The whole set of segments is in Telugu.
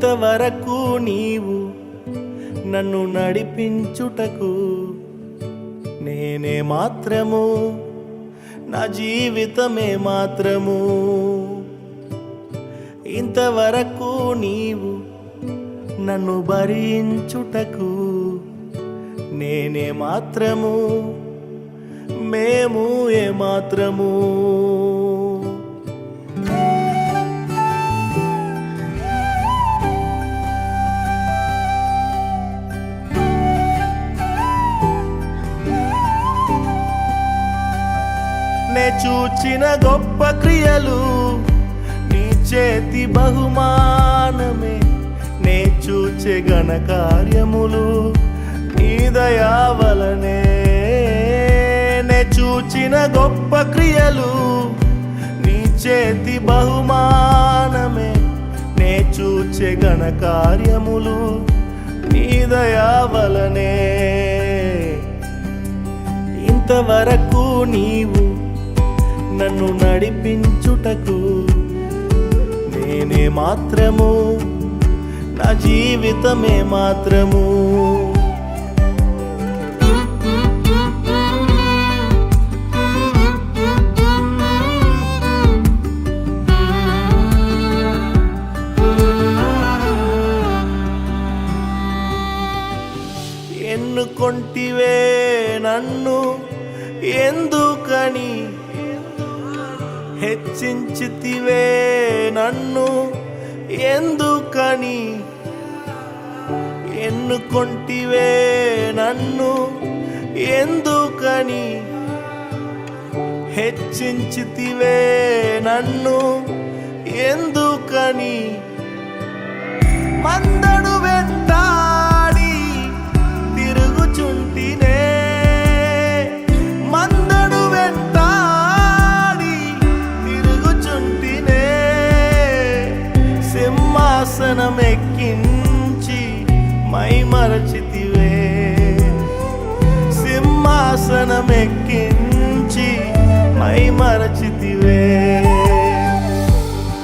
ఇంతవరకు నీవు నన్ను నడిపించుటకు నేనే మాత్రము, నా జీవితమే మాత్రము. ఇంతవరకు నీవు నన్ను భరించుటకు నేనే మాత్రము, మేము ఏ మాత్రము. నే చూచిన గొప్ప క్రియలు నీ చేతి బహుమానమే, నే చూచే ఘన కార్యములు నీ దయా వలనే. నే చూచిన గొప్ప క్రియలు నీ చేతి బహుమానమే, నే చూచే ఘన కార్యములు నీ దయా వలనే. ఇంతవరకు నీవు నన్ను నడిపించుటకు నేనే మాత్రము, నా జీవితమే మాత్రము. ఎన్నుకొంటివే నన్ను ఎందుకని, హెచ్చించితివే నన్ను ఎందుకని. ఎన్నుకొంటివే నన్ను ఎందుకని, హెచ్చించితివే నన్ను ఎందుకని. మందడు వెంటాడి తిరుగుచుంటినే, మందడు వెంటాడి తిరుగుచుంటినే. సింహాసనం ఎక్కించి మైమరచితివే, సింహాసనం ఎక్కించి మైమరచితివే.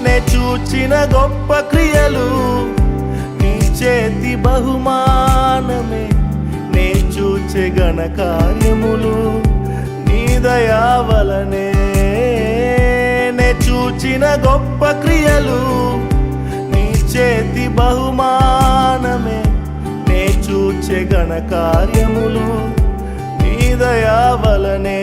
నే చూచిన గొప్ప క్రియలు నీ చేతి బహుమానమే, నే చూచే ఘన కార్యములు నీ దయా వలనే. నే చూచిన గొప్ప క్రియలు నీ చేతి బహుమానమే, నే చూచే ఘన కార్యములు నీ దయా వలనే.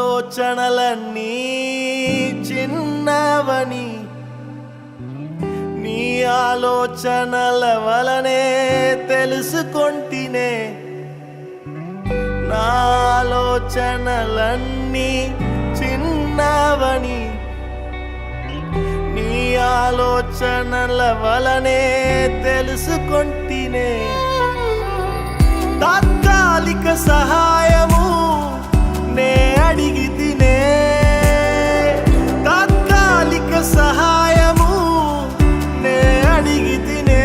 ఆలోచనలన్నీ చిన్నవని, నీ ఆలోచనల వలనే తెలుసుకొంటినే. నా ఆలోచనలన్నీ చిన్నవని, నీ ఆలోచనల వలనే తెలుసుకొంటినే. తాత్కాలిక సహాయము నే అడిగితినే, తాత్కాలిక సహాయము నే అడిగితినే.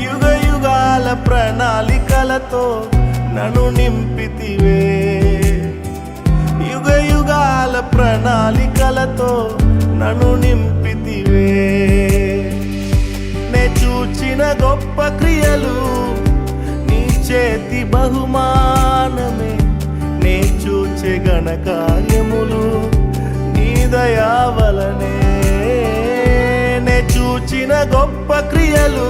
యుగ యుగాల ప్రణాళికలతో నన్ను నింపితివే, యుగ యుగాల ప్రణాళికలతో నన్ను నింపితివే. నే చూచిన గొప్ప క్రియలు నీ చేతి బహుమానమే, నే చూచే ఘన కార్యములు నీ దయా వలనే. నే చూచిన గొప్ప క్రియలు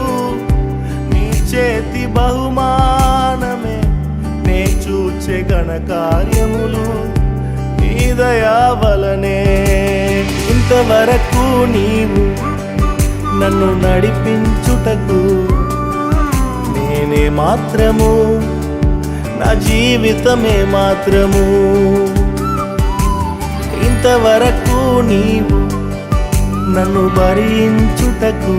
నీ చేతి బహుమానమే, నే చూచే ఘన కార్యములు నీ దయా వలనే. ఇంతవరకు నీవు నన్ను నడిపించుటకు నేనే మాత్రము, నా జీవితమే మాత్రము. ఇంతవరకు నీవు నన్ను భరించుటకు